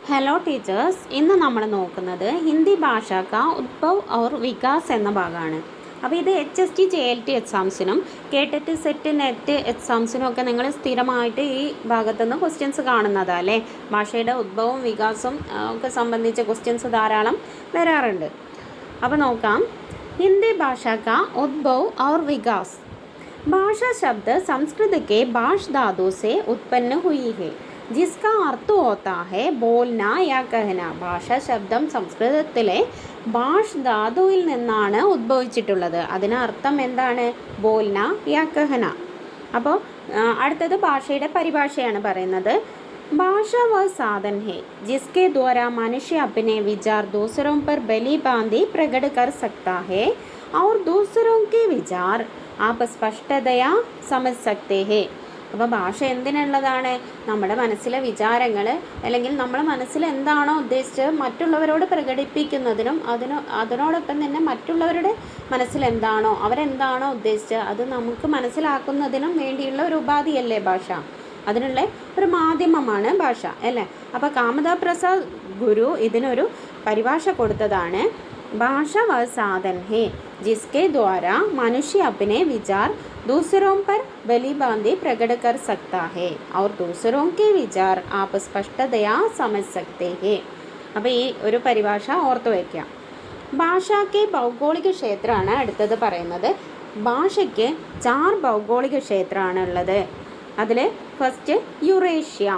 Hello teachers, ഇന്ന് നമ്മൾ നോക്കുന്നത് ഹിന്ദി ഭാഷ കാ ഉദ്ഭവ് ഔർ വികാസ് എന്ന ഭാഗമാണ്. അപ്പോൾ ഇത് HST JLT എക്സാംസിനും KTET സെറ്റ് നെറ്റ് എക്സാംസിനും ഒക്കെ നിങ്ങൾ സ്ഥിരമായിട്ട് ഈ ഭാഗത്തുനിന്ന് ക്വസ്റ്റ്യൻസ് കാണുന്നതാണ് അല്ലേ. ഭാഷയുടെ ഉദ്ഭവവും വികാസവും ഒക്കെ സംബന്ധിച്ച ക്വസ്റ്റ്യൻസ് ധാരാളം വരാറുണ്ട്. അപ്പോൾ നോക്കാം. हिंदी भाषा का उद्भव और विकास. भाषा शब्द संस्कृत के भाष धातु से उत्पन्न हुई है, जिसका अर्थ होता है बोलना या कहना. ഭാഷാ ശബ്ദം സംസ്കൃതത്തിലെ ഭാഷ് ധാതുവിൽ നിന്നാണ് ഉദ്ഭവിച്ചിട്ടുള്ളത്. അതിനർത്ഥം എന്താണ്? ബോൽന യാ കഹന. അപ്പോൾ അടുത്തത് ഭാഷയുടെ പരിഭാഷയാണ് പറയുന്നത്. भाषा वह साधन है जिसके द्वारा मनुष्य अपने विचार दूसरों पर बलि बांधी प्रकट कर सकता है और दूसरों के विचार आप स्पष्टतया समझ सकते हैं. അപ്പോൾ ഭാഷ എന്തിനുള്ളതാണ്? നമ്മുടെ മനസ്സിലെ വിചാരങ്ങൾ അല്ലെങ്കിൽ നമ്മുടെ മനസ്സിൽ എന്താണോ ഉദ്ദേശിച്ചത് മറ്റുള്ളവരോട് പ്രകടിപ്പിക്കുന്നതിനും അതിനോടൊപ്പം തന്നെ മറ്റുള്ളവരുടെ മനസ്സിൽ എന്താണോ അവരെന്താണോ ഉദ്ദേശിച്ചത് അത് നമുക്ക് മനസ്സിലാക്കുന്നതിനും വേണ്ടിയുള്ള ഒരു ഉപാധിയല്ലേ ഭാഷ. അതിനുള്ള ഒരു മാധ്യമമാണ് ഭാഷ അല്ലേ. അപ്പോൾ കാമദാ പ്രസാദ് ഗുരു ഇതിനൊരു പരിഭാഷ കൊടുത്തതാണ്. ഭാഷ വ സാധൻ ഹേ ജിസ്കെ ദ്വാരാ മനുഷ്യ അപ്നെ വിചാർ दूसरों पर बलि बांधी प्रकट कर सकता है और दूसरों के विचार आप स्पष्टतया समझ सकते हैं. അപ്പോൾ ഈ ഒരു പരിഭാഷ ഓർത്തു വയ്ക്കുക. ഭാഷയ്ക്ക് ഭൗഗോളിക ക്ഷേത്രമാണ് അടുത്തത് പറയുന്നത്. ഭാഷയ്ക്ക് 4 ഭൗഗോളിക ക്ഷേത്രമാണ് ഉള്ളത്. അതിൽ ഫസ്റ്റ് യുറേഷ്യ,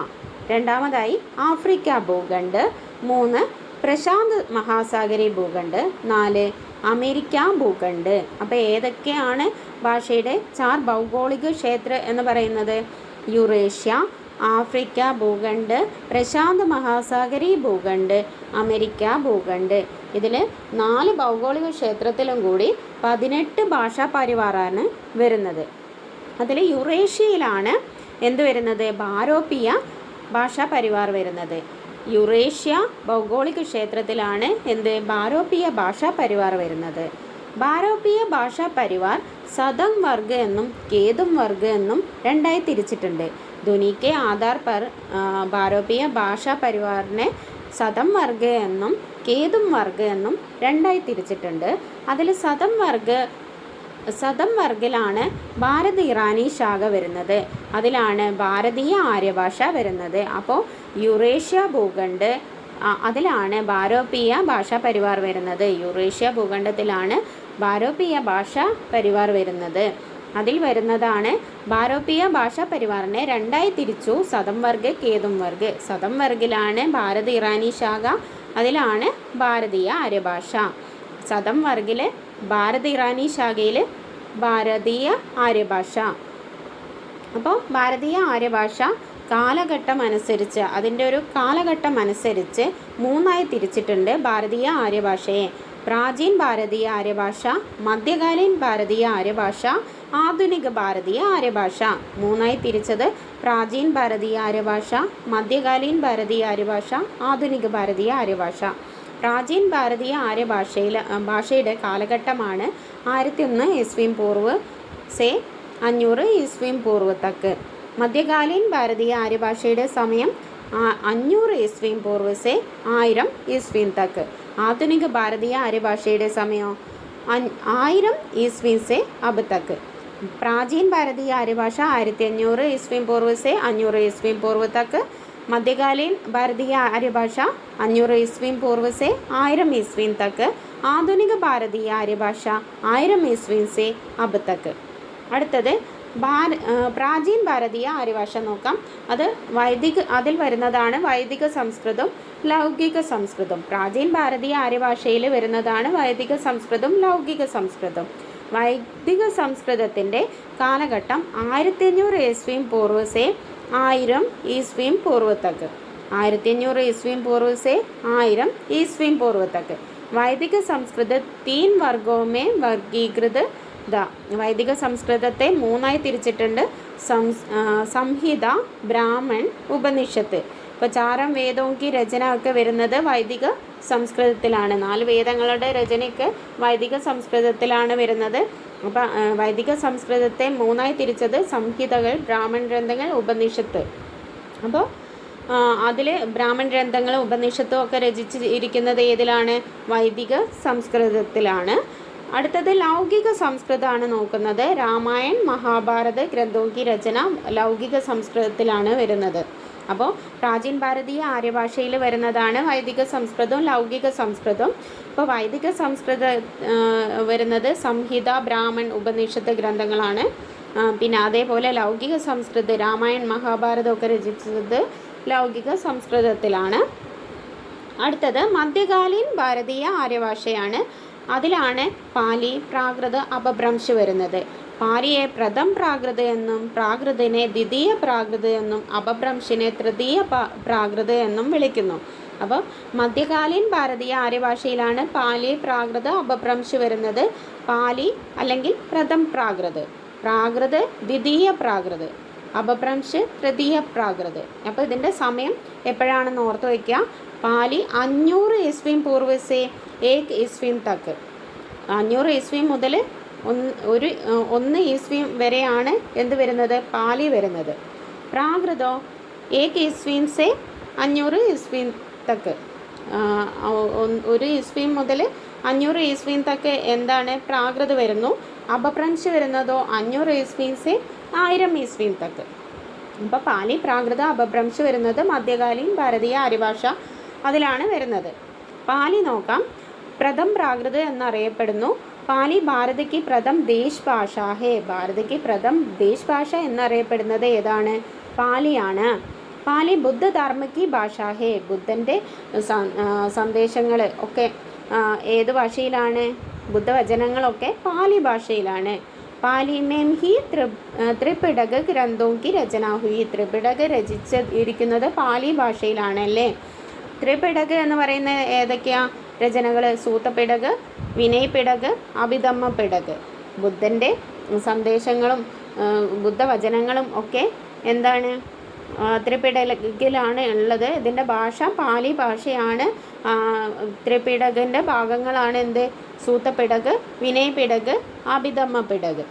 രണ്ടാമതായി ആഫ്രിക്ക ഭൂഖണ്ഡ്, 3 പ്രശാന്ത് മഹാസാഗരി ഭൂഖണ്ഡ്, 4 അമേരിക്ക ഭൂഖണ്ഡ്. അപ്പോൾ ഏതൊക്കെയാണ് ഭാഷയുടെ 4 ഭൗഗോളിക ക്ഷേത്ര എന്ന് പറയുന്നത്? യുറേഷ്യ, ആഫ്രിക്ക ഭൂഖണ്ഡ്, പ്രശാന്ത് മഹാസാഗരി ഭൂഖണ്ഡ്, അമേരിക്ക ഭൂഖണ്ഡ്. ഇതിൽ 4 ഭൗഗോളിക ക്ഷേത്രത്തിലും കൂടി 18 ഭാഷാ പരിവാറാണ് വരുന്നത്. അതിൽ യുറേഷ്യയിലാണ് എന്ത് വരുന്നത്? ഭാരോപിയ ഭാഷാ പരിവാർ വരുന്നത്. യുറേഷ്യ ഭൗഗോളിക ക്ഷേത്രത്തിലാണ് എന്ത്? ഭാരോപിയ ഭാഷാ പരിവാർ വരുന്നത്. ഭാരോപിയ ഭാഷാ പരിവാർ സദം വർഗ് എന്നും കേതും വർഗ് എന്നും രണ്ടായി തിരിച്ചിട്ടുണ്ട്. ധ്വനിക്ക് ആധാർ പർ ഭാരോപിയ ഭാഷാ പരിവാറിനെ സദം വർഗ് എന്നും കേതും വർഗ് എന്നും രണ്ടായി തിരിച്ചിട്ടുണ്ട്. അതിൽ സദം വർഗിലാണ് ഭാരത് ഇറാനി ശാഖ വരുന്നത്. അതിലാണ് ഭാരതീയ ആര്യഭാഷ വരുന്നത്. അപ്പോൾ യുറേഷ്യ ഭൂഖണ്ഡ് അതിലാണ് ഭാരോപിയ ഭാഷാ പരിവാർ വരുന്നത്. യുറേഷ്യ ഭൂഖണ്ഡത്തിലാണ് ഭാരോപിയ ഭാഷാ പരിവാർ വരുന്നത്. അതിൽ വരുന്നതാണ് ഭാരോപിയ ഭാഷാ പരിവാറിനെ രണ്ടായി തിരിച്ചു. സദം വർഗ്, കേതും വർഗ്. സദം വർഗിലാണ് ഭാരത് ഇറാനി ശാഖ, അതിലാണ് ഭാരതീയ ആര്യഭാഷ. സദം വർഗിൽ ഭാരത് ഇറാനി ശാഖയിൽ ഭാരതീയ ആര്യഭാഷ. അപ്പോൾ ഭാരതീയ ആര്യഭാഷ കാലഘട്ടം അനുസരിച്ച് അതിൻ്റെ ഒരു കാലഘട്ടം അനുസരിച്ച് 3ആയി തിരിച്ചിട്ടുണ്ട് ഭാരതീയ ആര്യഭാഷയെ. പ്രാചീൻ ഭാരതീയ ആര്യഭാഷ, മധ്യകാലീൻ ഭാരതീയ ആര്യഭാഷ, ആധുനിക ഭാരതീയ ആര്യഭാഷ. 3ആയി തിരിച്ചത് പ്രാചീൻ ഭാരതീയ ആര്യഭാഷ, മധ്യകാലീൻ ഭാരതീയ ആര്യഭാഷ, ആധുനിക ഭാരതീയ ആര്യഭാഷ. പ്രാചീൻ ഭാരതീയ ഭാഷയുടെ കാലഘട്ടമാണ് 1001 ईस्वी पूर्व से 500 ईस्वी पूर्व तक. മധ്യകാലീൻ ഭാരതീയ ആര്യഭാഷയുടെ സമയം 500 ईस्वी पूर्व से 1000 ईस्वी तक. ആധുനിക ഭാരതീയ ആര്യഭാഷയുടെ സമയം 1000 ईस्वी से अब तक. प्राचीन भारतीय आर्यभाषा 1500 ईस्वी पूर्व से 500 ईस्वी पूर्व तक. मध्यकालीन भारतीय आर्यभाषा 500 ईस्वी पूर्व से 1000 ईस्वी तक. ആധുനിക ഭാരതീയ ആര്യഭാഷ 1000 ईस्वी से अब तक. അടുത്തത് പ്രാചീൻ ഭാരതീയ ആര്യഭാഷ നോക്കാം. അതിൽ വരുന്നതാണ് വൈദിക സംസ്കൃതം, ലൗകിക സംസ്കൃതം. പ്രാചീൻ ഭാരതീയ ആര്യഭാഷയിൽ വരുന്നതാണ് വൈദിക സംസ്കൃതം, ലൗകിക സംസ്കൃതം. വൈദിക സംസ്കൃതത്തിൻ്റെ കാലഘട്ടം 1500 ईस्वी पूर्व से 1000 ईस्वी पूर्व तक. 1500 ईस्वी पूर्व से 1000 ईस्वी पूर्व तक. വൈദിക സംസ്കൃത 3 വർഗോं में വർഗീകൃത. വൈദിക സംസ്കൃതത്തെ 3ആയി തിരിച്ചിട്ടുണ്ട്. സംഹിത, ബ്രാഹ്മൺ, ഉപനിഷത്ത്. ഇപ്പോൾ 4 വേദോങ്കി രചന ഒക്കെ വരുന്നത് വൈദിക സംസ്കൃതത്തിലാണ്. 4 വേദങ്ങളുടെ രചനയ്ക്ക് വൈദിക സംസ്കൃതത്തിലാണ് വരുന്നത്. അപ്പോൾ വൈദിക സംസ്കൃതത്തെ 3ആയി തിരിച്ചത് സംഹിതകൾ, ബ്രാഹ്മൺ ഗ്രന്ഥങ്ങൾ, ഉപനിഷത്ത്. അപ്പോൾ അതിൽ ബ്രാഹ്മൺ ഗ്രന്ഥങ്ങളും ഉപനിഷത്തും ഒക്കെ രചിച്ചിരിക്കുന്നത് ഏതിലാണ്? വൈദിക സംസ്കൃതത്തിലാണ്. അടുത്തത് ലൗകിക സംസ്കൃതമാണ് നോക്കുന്നത്. രാമായൺ മഹാഭാരത് ഗ്രന്ഥോं की രചന ലൗകിക സംസ്കൃതത്തിലാണ് വരുന്നത്. അപ്പോൾ പ്രാചീൻ ഭാരതീയ ആര്യഭാഷയിൽ വരുന്നതാണ് വൈദിക സംസ്കൃതവും ലൗകിക സംസ്കൃതവും. ഇപ്പോൾ വൈദിക സംസ്കൃത വരുന്നത് സംഹിത, ബ്രാഹ്മൺ, ഉപനിഷത്ത് ഗ്രന്ഥങ്ങളാണ്. പിന്നെ അതേപോലെ ലൗകിക സംസ്കൃത് രാമായൺ മഹാഭാരതം ഒക്കെ രചിച്ചത് ലൗകിക സംസ്കൃതത്തിലാണ്. അടുത്തത് മധ്യകാലീൻ ഭാരതീയ ആര്യഭാഷയാണ്. അതിലാണ് പാലി, പ്രാകൃത്, അപഭ്രംശ് വരുന്നത്. പാലിയെ പ്രഥം പ്രാകൃത് എന്നും പ്രാകൃതിനെ ദ്വിതീയ പ്രാകൃത് എന്നും അപഭ്രംശിനെ തൃതീയ പ്രാകൃത് എന്നും വിളിക്കുന്നു. അപ്പോൾ മധ്യകാലീൻ ഭാരതീയ ആര്യഭാഷയിലാണ് പാലി, പ്രാകൃത്, അപഭ്രംശ് വരുന്നത്. പാലി അല്ലെങ്കിൽ പ്രഥം പ്രാകൃത്, പ്രാകൃത് ദ്വിതീയ പ്രാകൃത്, അപഭ്രംശ് തൃതീയ പ്രാകൃത്. അപ്പോൾ ഇതിൻ്റെ സമയം എപ്പോഴാണെന്ന് ഓർത്ത് വയ്ക്കുക. പാലി 500 ईस्वी पूर्व से 1 ईस्वी तक, 500 ईस्वी മുതൽ 1 ईस्वी വരെയാണ് എന്ത് വരുന്നത്? പാലി വരുന്നത്. പ്രാകൃതോ 1 ईस्वी से 500 ईस्वी तक, 1 ईस्वी മുതൽ 500 ईस्वी तक എന്താണ്? പ്രാകൃത് വരുന്നു. അപഭ്രംശ് വരുന്നതോ 500 ईस्वी से 1000 ईस्वी तक. അപ്പോൾ പാലി, പ്രാകൃത, അപഭ്രംശ് വരുന്നത് മധ്യകാലീൻ ഭാരതീയ ആര്യഭാഷ അതിലാണ് വരുന്നത്. പാലി നോക്കാം. പ്രഥം പ്രാകൃത് എന്നറിയപ്പെടുന്നു. പാലി ഭാരതയ്ക്ക് പ്രഥം ദേശ് ഭാഷ ഹേ. ഭാരതയ്ക്ക് പ്രഥം ദേശ് ഭാഷ എന്നറിയപ്പെടുന്നത് ഏതാണ്? പാലിയാണ്. പാലി ബുദ്ധധർമ്മയ്ക്ക് ഭാഷ ഹേ. ബുദ്ധൻ്റെ സന്ദേശങ്ങൾ ഒക്കെ ഏത് ഭാഷയിലാണ്? ബുദ്ധവചനങ്ങളൊക്കെ പാലി ഭാഷയിലാണ്. പാലി മേം ഹി ത്രിപിടക ഗ്രന്ഥോं की രചന ഹുയി. ത്രിപിടക രചിച്ചിരിക്കുന്നത് പാലി ഭാഷയിലാണ് അല്ലേ? ത്രിപിടക എന്ന് പറയുന്ന ഏതൊക്കെയാ രചനകൾ? സൂതപിടക്, വിനയ് പിടക്, അഭിധമ്മ പിടക്. ബുദ്ധൻ്റെ സന്ദേശങ്ങളും ബുദ്ധവചനങ്ങളും ഒക്കെ എന്താണ്? ത്രിപിടകിലാണ് ഉള്ളത്. ഇതിൻ്റെ ഭാഷ പാലി ഭാഷയാണ്. ത്രിപിടകൻ്റെ ഭാഗങ്ങളാണ് എന്ത്? സൂതപിടക്, വിനയ് പിടക്, അഭിധമ്മ പിടക്.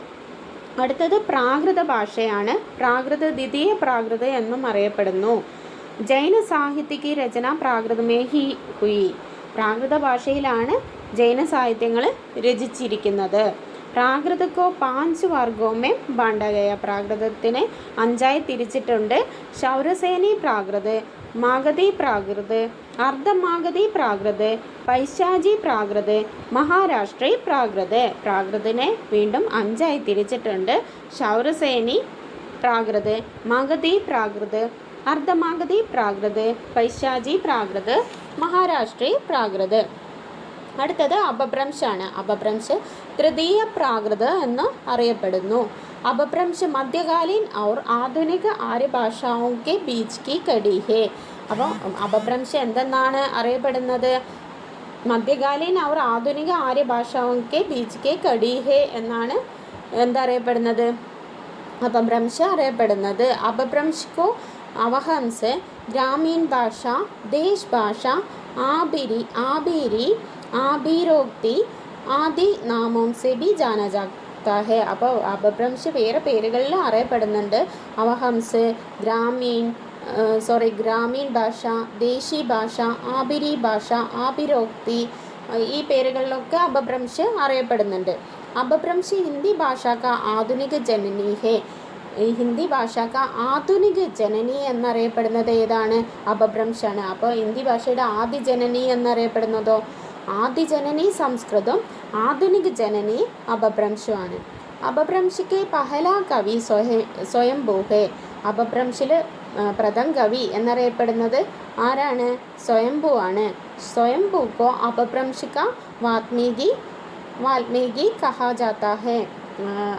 അടുത്തത് പ്രാകൃത ഭാഷയാണ്. പ്രാകൃത ദ്വിതീയ പ്രാകൃത് എന്നും അറിയപ്പെടുന്നു. ജൈന സാഹിത്യക്ക് രചന പ്രാകൃതമേ ഹി ഹുയി. പ്രാകൃത ഭാഷയിലാണ് ജൈന സാഹിത്യങ്ങൾ രചിച്ചിരിക്കുന്നത്. പ്രാകൃതക്കോ 5 വർഗോമേ ബാണ്ടാഗയ. പ്രാകൃതത്തിനെ 5ആയി തിരിച്ചിട്ടുണ്ട്. ശൗരസേനി പ്രാകൃത്, മാഗധി പ്രാകൃത്, അർദ്ധമാഗധി പ്രാകൃത്, പൈശാചി പ്രാകൃത്, മഹാരാഷ്ട്രീ പ്രാകൃത്. പ്രാകൃതിനെ വീണ്ടും 5ആയി തിരിച്ചിട്ടുണ്ട്. ശൗരസേനി പ്രാകൃത്, മാഗധി പ്രാകൃത്, അർദ്ധമാഗധി പ്രാകൃത്, പൈശാചി പ്രാകൃത്, മഹാരാഷ്ട്രീ പ്രാകൃത്. അടുത്തത് അപഭ്രംശാണ്. അപഭ്രംശ് തൃതീയ പ്രാകൃത് എന്ന് അറിയപ്പെടുന്നു. അപഭ്രംശ് മധ്യകാലീൻ और ആധുനിക ആര്യ ഭാഷാओं के बीच की कड़ी है. അപ്പോൾ അപഭ്രംശ് എന്തെന്നാണ് അറിയപ്പെടുന്നത്? മധ്യകാലീൻ और ആധുനിക ആര്യ ഭാഷാओं के बीच की कड़ी है എന്നാണ് എന്തറിയപ്പെടുന്നത്? അപഭ്രംശ് അറിയപ്പെടുന്നത്. അപഭ്രംശ് को അവഹംസ്, ഗ്രാമീൺ ഭാഷ, ദേശ് ഭാഷ, ആബിരി, ആബിരോക്തി ആദി നാമോം സെ ബി ജാനാ ജാതാ ഹെ. അപ്പോൾ അപഭ്രംശ് വേറെ പേരുകളിൽ അറിയപ്പെടുന്നുണ്ട്. അവഹംസ്, ഗ്രാമീൺ ഭാഷ, ദേശി ഭാഷ, ആബിരി ഭാഷ, ആബിരോക്തി, ഈ പേരുകളിലൊക്കെ അപഭ്രംശ് അറിയപ്പെടുന്നുണ്ട്. അപഭ്രംശ് ഹിന്ദി ഭാഷ കാ ആധുനിക ജനനി ഹെ. ഈ ഹിന്ദി ഭാഷക്ക് ആധുനിക ജനനി എന്നറിയപ്പെടുന്നത് ഏതാണ്? അപഭ്രംശാണ്. അപ്പോൾ ഹിന്ദി ഭാഷയുടെ ആദ്യ ജനനി എന്നറിയപ്പെടുന്നതോ? ആദ്യ ജനനി സംസ്കൃതം, ആധുനിക ജനനി അപഭ്രംശുമാണ്. അപഭ്രംശിക്ക് പഹല കവി സ്വയംഭൂ ഹെ. അപഭ്രംശിൽ പ്രഥം കവി എന്നറിയപ്പെടുന്നത് ആരാണ്? സ്വയംഭൂ ആണ്. സ്വയംഭൂക്കോ അപഭ്രംശിക വാൽമീകി കഹാ ജാതാ ഹെ.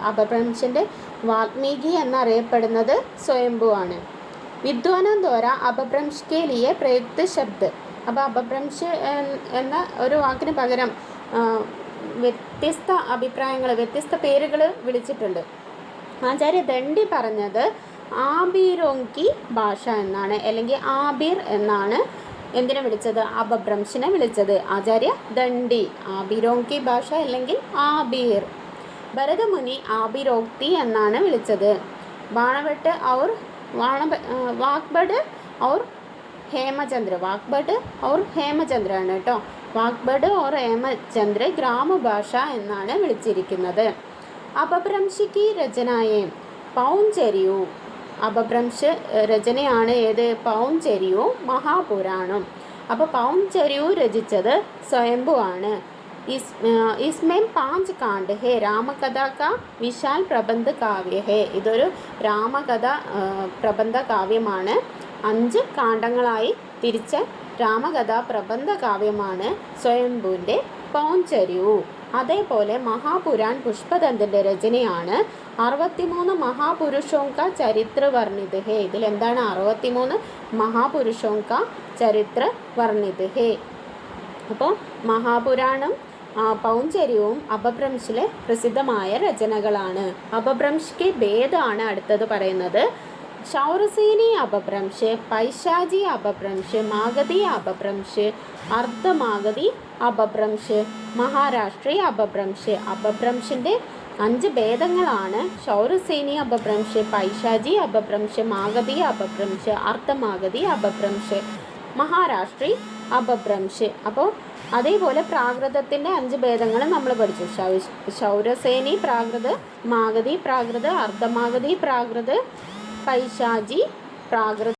അപഭ്രംശിൻ്റെ വാൽമീകി എന്നറിയപ്പെടുന്നത് സ്വയംഭൂ ആണ്. വിദ്വാനം ദ്വാര അപഭ്രംശ് കെ ലിയെ പ്രയുക്ത ശബ്ദ്. അപ്പോൾ അപഭ്രംശ് എന്ന ഒരു വാക്കിന് പകരം വ്യത്യസ്ത അഭിപ്രായങ്ങൾ, വ്യത്യസ്ത പേരുകൾ വിളിച്ചിട്ടുണ്ട്. ആചാര്യ ദണ്ഡി പറഞ്ഞത് ആബിരോങ്കി ഭാഷ എന്നാണ്, അല്ലെങ്കിൽ ആബിർ എന്നാണ് എന്തിനെ വിളിച്ചത്? അപഭ്രംശിനെ വിളിച്ചത് ആചാര്യ ദണ്ഡി. ആബിരോങ്കി ഭാഷ അല്ലെങ്കിൽ ആബിർ. ഭരതമുനി ആബിരോക്തി എന്നാണ് വിളിച്ചത്. വാഗ്ഭട് और ഹേമചന്ദ്ര, വാഗ്ഭട് और ഹേമചന്ദ്ര ആണ് കേട്ടോ. വാഗ്ഭട് और ഹേമചന്ദ്ര ഗ്രാമഭാഷ എന്നാണ് വിളിച്ചിരിക്കുന്നത്. അപഭ്രംശിക്ക് രചനായെ പൗഞ്ചര്യു, അപഭ്രംശ് രചനയാണ് ഏത്? പൗഞ്ചര്യു മഹാപുരാണം. അപ്പോൾ പൗഞ്ചര്യു രചിച്ചത് സ്വയംഭു ആണ്. इसमें 5 कांड है, रामकथा का विशाल प्रबंध काव्य है. ഇതൊരു രാമകഥ പ്രബന്ധ കാവ്യമാണ്. 5 കാണ്ഡങ്ങളായി തിരിച്ച രാമകഥാ പ്രബന്ധ കാവ്യമാണ് സ്വയംഭുവിൻ്റെ പൗഞ്ചര്യു. അതേപോലെ മഹാപുരാൺ പുഷ്പദന്തൻ്റെ രചനയാണ് 63 മഹാപുരുഷോं का ചരിത്ര വർണ്ണിത് ഹേ. ഇതിലെന്താണ്? 63 മഹാപുരുഷോं का ചരിത്ര വർണ്ണിത് ഹേ. അപ്പോൾ മഹാപുരാണം പൗഞ്ചര്യവും അപഭ്രംശിലെ പ്രസിദ്ധമായ രചനകളാണ്. അപഭ്രംശിക്ക് ഭേദമാണ് അടുത്തത് പറയുന്നത്. ക്ഷൗരസേനി അപഭ്രംശ്, പൈശാചി അപഭ്രംശ്, മാഗധി അപഭ്രംശ്, അർദ്ധമാഗധി അപഭ്രംശ്, മഹാരാഷ്ട്രീയ അപഭ്രംശ്. അപഭ്രംശിൻ്റെ 5 ഭേദങ്ങളാണ് ക്ഷൗരസേനി അപഭ്രംശ്, പൈശാചി അപഭ്രംശ്, മാഗധി അപഭ്രംശ്, അർദ്ധമാഗധി അപഭ്രംശ്, മഹാരാഷ്ട്രീ അപഭ്രംശ്. അപ്പോൾ അതേപോലെ പ്രാകൃതത്തിൻ്റെ 5 ഭേദങ്ങൾ നമ്മൾ പഠിച്ചു. ക്ഷൗരസേനി പ്രാകൃത്, മാഗധി പ്രാകൃത്, അർദ്ധമാഗധി പ്രാകൃത്, പൈശാചി പ്രാകൃത്.